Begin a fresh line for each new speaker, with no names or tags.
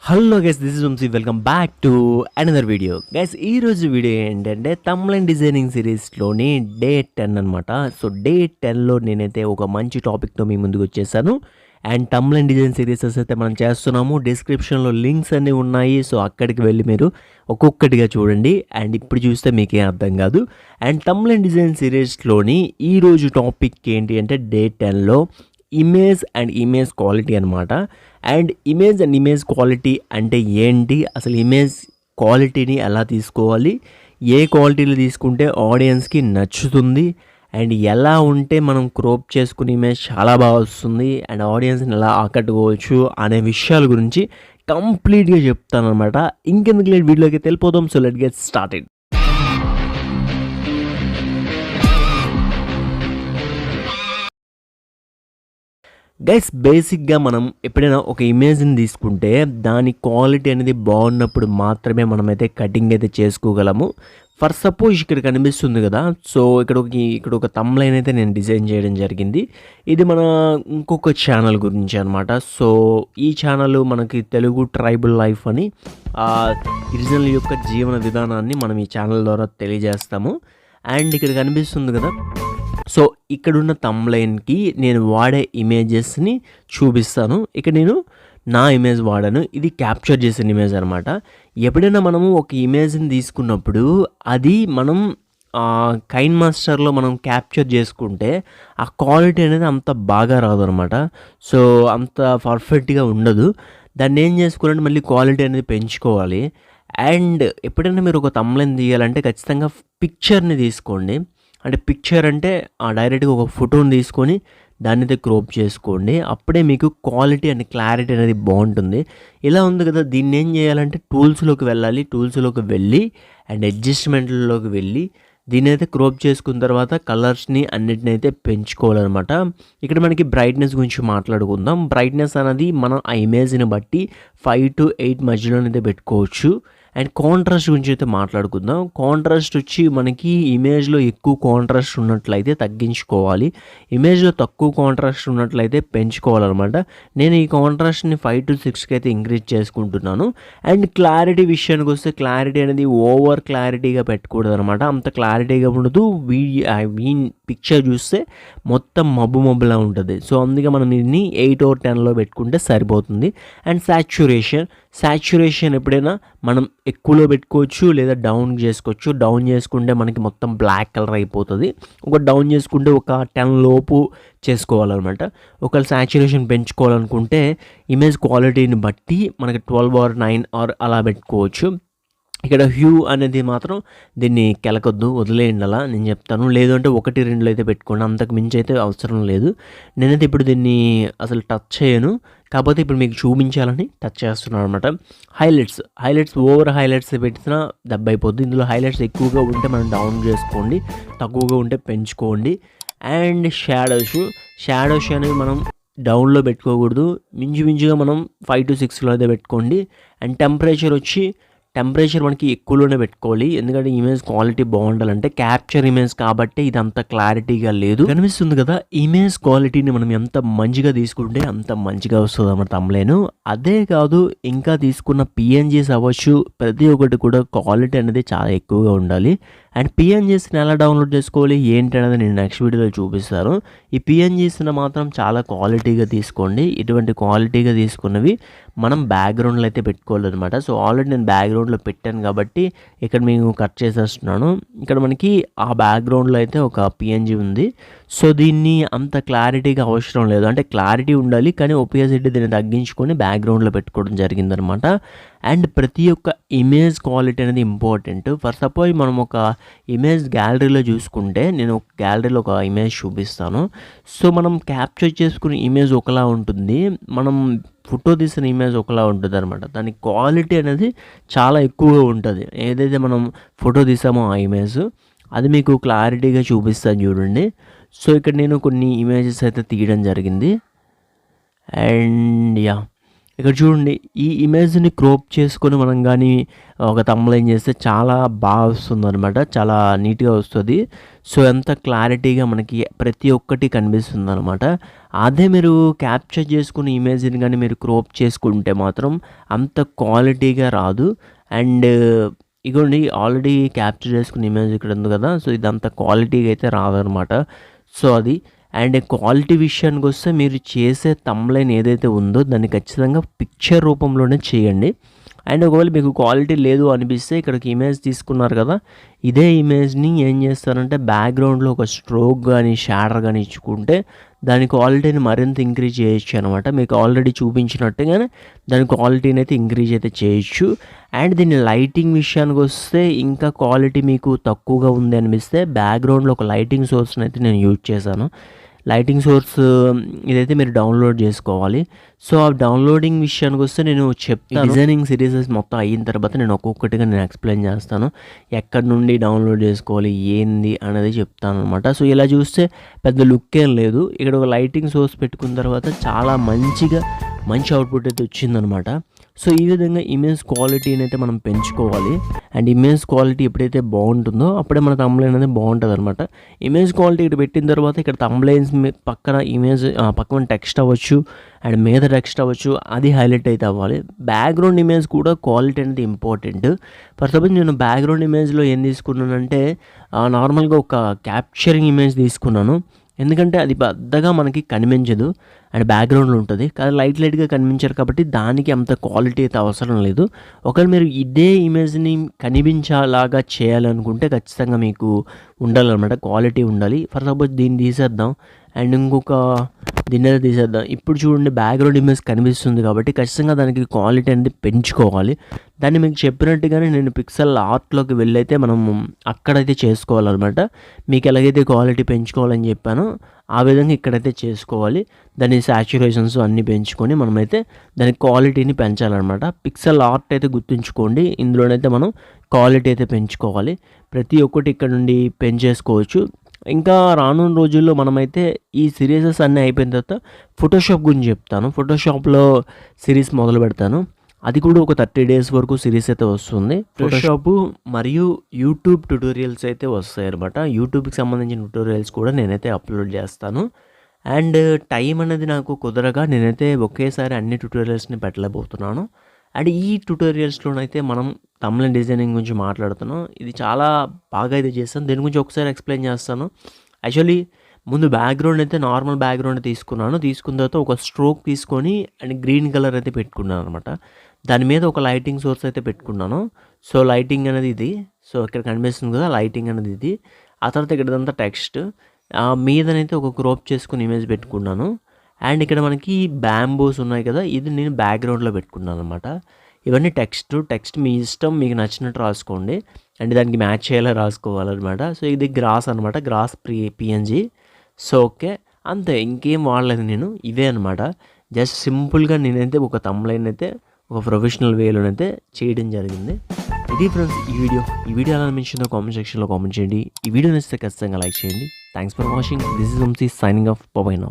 Hello guys, this is Vamshi. Welcome back to another video. Guys, ఈరోజు video ఏంటంటే thumbnail designing సిరీస్లోని Day-10 అనమాట. So Day-10లో నేనైతే ఒక మంచి టాపిక్తో మీ ముందుకు వచ్చేసాను. అండ్ తమ్లైన్ డిజైన్ సిరీసెస్ అయితే మనం చేస్తున్నాము. డిస్క్రిప్షన్లో లింక్స్ అన్నీ ఉన్నాయి. సో అక్కడికి వెళ్ళి మీరు ఒక్కొక్కటిగా చూడండి. అండ్ ఇప్పుడు చూస్తే మీకేం అర్థం కాదు. అండ్ తమ్లైన్ డిజైన్ సిరీస్లోని ఈరోజు టాపిక్ ఏంటి అంటే Day-10లో ఇమేజ్ అండ్ ఇమేజ్ క్వాలిటీ అనమాట. అండ్ ఇమేజ్ క్వాలిటీ అంటే ఏంటి, అసలు ఇమేజ్ క్వాలిటీని ఎలా తీసుకోవాలి, ఏ క్వాలిటీలో తీసుకుంటే ఆడియన్స్కి నచ్చుతుంది, అండ్ ఎలా ఉంటే మనం క్రోప్ చేసుకునే ఇమేజ్ చాలా బాగా వస్తుంది, అండ్ ఆడియన్స్ని ఎలా ఆకట్టుకోవచ్చు అనే విషయాల గురించి కంప్లీట్గా చెప్తాను అనమాట. ఇంకెందుకు లేట్ వీడియోకి వెళ్ళిపోదాం. So let get started. Guys, బేసిక్గా మనం ఎప్పుడైనా ఒక ఇమేజ్ని తీసుకుంటే దాని క్వాలిటీ అనేది బాగున్నప్పుడు మాత్రమే మనమైతే కటింగ్ అయితే చేసుకోగలము. ఫర్ సపోజ్ ఇక్కడ కనిపిస్తుంది కదా, సో ఇక్కడ ఒక థంబ్నెయిల్ అయితే నేను డిజైన్ చేయడం జరిగింది. ఇది మన ఇంకొక ఛానల్ గురించి అనమాట. సో ఈ ఛానల్ మనకి తెలుగు ట్రైబల్ లైఫ్ అని గిరిజనుల యొక్క జీవన విధానాన్ని మనం ఈ ఛానల్ ద్వారా తెలియజేస్తాము. అండ్ ఇక్కడ కనిపిస్తుంది కదా, సో ఇక్కడున్న థంబ్నెయిల్కి నేను వాడే ఇమేజెస్ని చూపిస్తాను. ఇక్కడ నేను నా ఇమేజ్ వాడాను. ఇది క్యాప్చర్ చేసిన ఇమేజ్ అనమాట. ఎప్పుడైనా మనము ఒక ఇమేజ్ని తీసుకున్నప్పుడు అది మనం కైన్ మాస్టర్లో మనం క్యాప్చర్ చేసుకుంటే ఆ క్వాలిటీ అనేది అంత బాగా రాదు అనమాట. సో అంత పర్ఫెక్ట్గా ఉండదు. దాన్ని ఏం చేసుకోవాలంటే మళ్ళీ క్వాలిటీ అనేది పెంచుకోవాలి. అండ్ ఎప్పుడైనా మీరు ఒక థంబ్నెయిల్ తీయాలంటే ఖచ్చితంగా పిక్చర్ని తీసుకోండి. అంటే పిక్చర్ అంటే డైరెక్ట్గా ఒక ఫోటోని తీసుకొని దాన్ని అయితే క్రోప్ చేసుకోండి. అప్పుడే మీకు క్వాలిటీ అండ్ క్లారిటీ అనేది బాగుంటుంది. ఇలా ఉంది కదా, దీన్ని ఏం చేయాలంటే టూల్స్లోకి వెళ్ళాలి. టూల్స్లోకి వెళ్ళి అండ్ అడ్జస్ట్మెంట్లలోకి వెళ్ళి దీన్ని అయితే క్రోప్ చేసుకున్న తర్వాత కలర్స్ని అన్నిటిని అయితే పెంచుకోవాలన్నమాట. ఇక్కడ మనకి బ్రైట్నెస్ గురించి మాట్లాడుకుందాం. బ్రైట్నెస్ అనేది మనం ఆ ఇమేజ్ని బట్టి 5 to 8 మధ్యలోనైతే పెట్టుకోవచ్చు. అండ్ కాంట్రాస్ట్ గురించి అయితే మాట్లాడుకుందాం. కాంట్రాస్ట్ వచ్చి మనకి ఇమేజ్లో ఎక్కువ కాంట్రాస్ట్ ఉన్నట్లయితే తగ్గించుకోవాలి, ఇమేజ్లో తక్కువ కాంట్రాస్ట్ ఉన్నట్లయితే పెంచుకోవాలన్నమాట. నేను ఈ కాంట్రాస్ట్ని 5 to 6కి అయితే ఇంక్రీజ్ చేసుకుంటున్నాను. అండ్ క్లారిటీ విషయానికి వస్తే క్లారిటీ అనేది ఓవర్ క్లారిటీగా పెట్టకూడదు అనమాట. అంత క్లారిటీగా ఉండదు. పిక్చర్ చూస్తే మొత్తం మబ్బులా ఉంటుంది. సో అందుకే మనం దీన్ని 8 or 10లో పెట్టుకుంటే సరిపోతుంది. అండ్ సాచ్యురేషన్ ఎప్పుడైనా మనం ఎక్కువలో పెట్టుకోవచ్చు లేదా డౌన్ చేసుకోవచ్చు. డౌన్ చేసుకుంటే మనకి మొత్తం బ్లాక్ కలర్ అయిపోతుంది. డౌన్ చేసుకుంటే ఒక 10 లోపు చేసుకోవాలన్నమాట. ఒకవేళ సాచ్యురేషన్ పెంచుకోవాలనుకుంటే ఇమేజ్ క్వాలిటీని బట్టి మనకి 12 or 9 or అలా పెట్టుకోవచ్చు. ఇక్కడ హ్యూ అనేది మాత్రం దీన్ని కెలకొద్దు, వదిలేయండి అలా నేను చెప్తాను. లేదు అంటే 1, 2 అయితే పెట్టుకోండి, అంతకు మించి అయితే అవసరం లేదు. నేనైతే ఇప్పుడు దీన్ని అసలు టచ్ చేయను, కాకపోతే ఇప్పుడు మీకు చూపించాలని టచ్ చేస్తున్నాను అనమాట. హైలైట్స్ ఓవర్ హైలైట్స్ పెట్టినా దెబ్బ అయిపోద్ది. ఇందులో హైలైట్స్ ఎక్కువగా ఉంటే మనం డౌన్ చేసుకోండి, తక్కువగా ఉంటే పెంచుకోండి. అండ్ షాడోస్ అనేవి మనం డౌన్లో పెట్టుకోకూడదు. మించుగా మనం 5 to 6లో అయితే పెట్టుకోండి. అండ్ టెంపరేచర్ మనకి ఎక్కువలోనే పెట్టుకోవాలి, ఎందుకంటే ఇమేజ్ క్వాలిటీ బాగుండాలంటే. క్యాప్చర్ ఇమేజ్ కాబట్టి ఇది అంత క్లారిటీగా లేదు, కనిపిస్తుంది కదా. ఇమేజ్ క్వాలిటీని మనం ఎంత మంచిగా తీసుకుంటే అంత మంచిగా వస్తుంది అన్నమాట థంబ్నెయిల్. అదే కాదు, ఇంకా తీసుకున్న పిఎన్జీస్ అవ్వచ్చు, ప్రతి ఒక్కటి కూడా క్వాలిటీ అనేది చాలా ఎక్కువగా ఉండాలి. అండ్ పిఎన్జీస్ని ఎలా డౌన్లోడ్ చేసుకోవాలి ఏంటి అనేది నేను నెక్స్ట్ వీడియోలో చూపిస్తాను. ఈ పిఎన్జీస్ని మాత్రం చాలా క్వాలిటీగా తీసుకోండి. ఇటువంటి క్వాలిటీగా తీసుకున్నవి మనం బ్యాక్గ్రౌండ్లో అయితే పెట్టుకోవాలన్నమాట. సో ఆల్రెడీ నేను బ్యాక్గ్రౌండ్లో పెట్టాను కాబట్టి ఇక్కడ మేము కట్ చేసేస్తున్నాను. ఇక్కడ మనకి ఆ బ్యాక్గ్రౌండ్లో అయితే ఒక పిఎన్జీ ఉంది. సో దీన్ని అంత క్లారిటీగా అవసరం లేదు, అంటే క్లారిటీ ఉండాలి కానీ ఒపియాసిటీ దీన్ని తగ్గించుకొని బ్యాక్గ్రౌండ్లో పెట్టుకోవడం జరిగిందనమాట. అండ్ ప్రతి ఒక్క ఇమేజ్ క్వాలిటీ అనేది ఇంపార్టెంట్. ఫర్ సపోజ్ మనం ఒక ఇమేజ్ గ్యాలరీలో చూసుకుంటే, నేను ఒక గ్యాలరీలో ఒక ఇమేజ్ చూపిస్తాను. సో మనం క్యాప్చర్ చేసుకునే ఇమేజ్ ఒకలా ఉంటుంది, మనం ఫోటో తీసిన ఇమేజ్ ఒకలా ఉంటుంది అనమాట. దాని క్వాలిటీ అనేది చాలా ఎక్కువగా ఉంటుంది. ఏదైతే మనం ఫోటో తీసామో ఆ ఇమేజ్ అది మీకు క్లారిటీగా చూపిస్తాను చూడండి. సో ఇక్కడ నేను కొన్ని ఇమేజెస్ అయితే తీయడం జరిగింది. అండ్ ఇక్కడ చూడండి ఈ ఇమేజ్‌ని క్రాప్ చేసుకొని మనం గానీ ఒక థంబ్‌నెయిల్ చేస్తే చాలా వస్తుందనమాట. చాలా నీట్‌గా వస్తది. సో, ఎంత క్లారిటీగా మనకి ప్రతి ఒక్కటి కనిపిస్తుందనమాట. అదే మీరు క్యాప్చర్ చేసుకున్న ఇమేజ్‌ని గానీ మీరు క్రాప్ చేసుకుంటే మాత్రం అంత క్వాలిటీగా రాదు. అండ్ ఇగోండి ఆల్రెడీ క్యాప్చర్ చేసుకున్న ఇమేజ్ ఇక్కడ ఉంది కదా! సో, ఇదంత క్వాలిటీగా అయితే రాదనమాట. సో, అది అండ్ క్వాలిటీ విషయానికొస్తే మీరు చేసే థంబ్‌నెయిల్ ఏదైతే ఉందో దాన్ని ఖచ్చితంగా పిక్చర్ రూపంలోనే చేయండి. అండ్ ఒకవేళ మీకు క్వాలిటీ లేదు అనిపిస్తే ఇక్కడికి ఇమేజ్ తీసుకున్నారు కదా! ఇదే ఇమేజ్‌ని ఏం చేస్తారంటే బ్యాక్‌గ్రౌండ్‌లో ఒక స్ట్రోక్ గానీ, షాడర్ గానీ ఇచ్చుకుంటే దాని క్వాలిటీని మరింత ఇంక్రీజ్ చేయొచ్చు అనమాట. మీకు ఆల్రెడీ చూపించినట్టుగానే దాని క్వాలిటీని అయితే ఇంక్రీజ్ అయితే చేయొచ్చు. అండ్ దీని లైటింగ్ విషయానికొస్తే ఇంకా క్వాలిటీ మీకు తక్కువగా ఉంది అనిపిస్తే బ్యాక్‌గ్రౌండ్‌లో ఒక లైటింగ్ సోర్స్‌ని అయితే నేను యూజ్ చేశాను. లైటింగ్ సోర్స్ ఇదైతే మీరు డౌన్లోడ్ చేసుకోవాలి. సో, ఆ డౌన్లోడింగ్ విషయానికొస్తే నేను చెప్తాను. డిజైనింగ్ సిరీసెస్ మొత్తం అయిన తర్వాత నేను ఒక్కొక్కటిగా నేను ఎక్స్‌ప్లెయిన్ చేస్తాను. ఎక్కడి నుండి డౌన్లోడ్ చేసుకోవాలి, ఏంది అనేది చెప్తాననమాట. సో, ఇలా చూస్తే పెద్ద లుక్ ఏం లేదు. ఇక్కడ ఒక లైటింగ్ సోర్స్ పెట్టుకున్న తర్వాత చాలా మంచి అవుట్‌పుట్ అయితే వచ్చిందనమాట. సో, ఈ విధంగా ఇమేజ్ క్వాలిటీని అయితే మనం పెంచుకోవాలి. అండ్ ఇమేజ్ క్వాలిటీ ఎప్పుడైతే బాగుంటుందో అప్పుడే మన థంబ్‌నెయిల్ అనేది బాగుంటదనమాట. ఇమేజ్ క్వాలిటీ ఇక్కడ పెట్టిన తర్వాత ఇక్కడ థంబ్‌నెయిల్స్ పక్కన ఇమేజ్ పక్కన టెక్స్ట్ అవ్వచ్చు అండ్ మీద టెక్స్ట్ అవ్వచ్చు, అది హైలైట్ అయితే అవ్వాలి. బ్యాక్‌గ్రౌండ్ ఇమేజ్ కూడా క్వాలిటీ అనేది ఇంపార్టెంట్. ఫర్ సపోజ్ నేను బ్యాక్‌గ్రౌండ్ ఇమేజ్‌లో ఏం తీసుకున్నానంటే నార్మల్‌గా ఒక క్యాప్చరింగ్ ఇమేజ్ తీసుకున్నాను. ఎందుకంటే అది పెద్దగా మనకి కనిపించదు అండ్ బ్యాక్‌గ్రౌండ్‌లో ఉంటది. కానీ లైట్‌గా కనిపించారు కాబట్టి దానికి అంత క్వాలిటీ అయితే అవసరం లేదు. ఒకవేళ మీరు ఇదే ఇమేజ్‌ని కనిపించేలాగా చేయాలనుకుంటే ఖచ్చితంగా మీకు ఉండాలన్నమాట. క్వాలిటీ ఉండాలి. ఫర్ సపోజ్ దీన్ని తీసేద్దాం అండ్ ఇంకొక దీన్నైతే తీసేద్దాం. ఇప్పుడు చూడండి బ్యాక్‌గ్రౌండ్ ఇమేజ్ కనిపిస్తుంది కాబట్టి ఖచ్చితంగా దానికి క్వాలిటీ అనేది పెంచుకోవాలి. దాన్ని మీకు చెప్పినట్టుగానే నేను పిక్సెల్ ఆర్ట్‌లోకి వెళ్ళైతే మనం అక్కడైతే చేసుకోవాలన్నమాట. మీకు ఎలాగైతే క్వాలిటీ పెంచుకోవాలని చెప్పానో ఆ విధంగా ఇక్కడైతే చేసుకోవాలి. దాని సాచురేషన్స్ అన్నీ పెంచుకొని మనమైతే దాని క్వాలిటీని పెంచాలన్నమాట. పిక్సెల్ ఆర్ట్ అయితే గుర్తుంచుకోండి. ఇందులోనైతే మనం క్వాలిటీ అయితే పెంచుకోవాలి. ప్రతి ఒక్కటి ఇక్కడ నుండి పెంచేసుకోవచ్చు. ఇంకా రానున్న రోజుల్లో మనమైతే ఈ సిరీసెస్ అన్నీ అయిపోయిన తర్వాత ఫోటోషాప్ గురించి చెప్తాను. ఫోటోషాప్‌లో సిరీస్ మొదలు పెడతాను. అది కూడా ఒక 30 డేస్ వరకు సిరీస్ అయితే వస్తుంది. ఫోటోషాప్ మరియు యూట్యూబ్ ట్యుటోరియల్స్ అయితే వస్తాయన్నమాట. యూట్యూబ్‌కి సంబంధించిన ట్యుటోరియల్స్ కూడా నేనైతే అప్లోడ్ చేస్తాను. అండ్ టైం అనేది నాకు కుదరగా నేనైతే ఒకేసారి అన్ని ట్యుటోరియల్స్‌ని పెట్టలేకపోతున్నాను. అండ్ ఈ ట్యుటోరియల్స్‌లోనైతే మనం థంబ్‌నెయిల్ డిజైనింగ్ గురించి మాట్లాడుతున్నాం. ఇది చాలా బాగా అయితే చేశాను. దీని గురించి ఒకసారి ఎక్స్‌ప్లెయిన్ చేస్తాను. యాక్చువల్లీ ముందు బ్యాక్‌గ్రౌండ్ అయితే నార్మల్ బ్యాక్‌గ్రౌండ్ తీసుకున్నాను. తీసుకున్న తర్వాత ఒక స్ట్రోక్ తీసుకొని అండ్ గ్రీన్ కలర్ అయితే పెట్టుకున్నాను అనమాట. దాని మీద ఒక లైటింగ్ సోర్స్ అయితే పెట్టుకున్నాను. సో, లైటింగ్ అనేది ఇది. సో, ఇక్కడ కనిపిస్తుంది కదా! లైటింగ్ అనేది ఇది. ఆ తర్వాత ఇక్కడిదంతా టెక్స్ట్. మీదనైతే ఒక క్రాప్ చేసుకొని ఇమేజ్ పెట్టుకున్నాను. అండ్ ఇక్కడ మనకి బ్యాంబూస్ ఉన్నాయి కదా! ఇది నేను బ్యాక్‌గ్రౌండ్‌లో పెట్టుకున్నాను అనమాట. ఇవన్నీ టెక్స్ట్ మీ ఇష్టం, మీకు నచ్చినట్టు రాసుకోండి. అండ్ దానికి మ్యాచ్ అయ్యేలా రాసుకోవాలన్నమాట. సో, ఇది గ్రాస్ అనమాట. Grass PNG. So, okay. అంతే ఇంకేం వాడలేదు నేను. ఇవే అనమాట. జస్ట్ సింపుల్‌గా నేనైతే ఒక థంబ్‌నెయిల్ అయితే ఒక ప్రొఫెషనల్ వేలోనైతే చేయడం జరిగింది. ఇది ఫ్రెండ్స్ ఈ వీడియో. ఈ వీడియో ఎలా అనిపించిందో కామెంట్ సెక్షన్‌లో కామెంట్ చేయండి. ఈ వీడియో నచ్చితే ఖచ్చితంగా లైక్ చేయండి. Thanks for watching. This is Vamshi signing off. Bye bye now.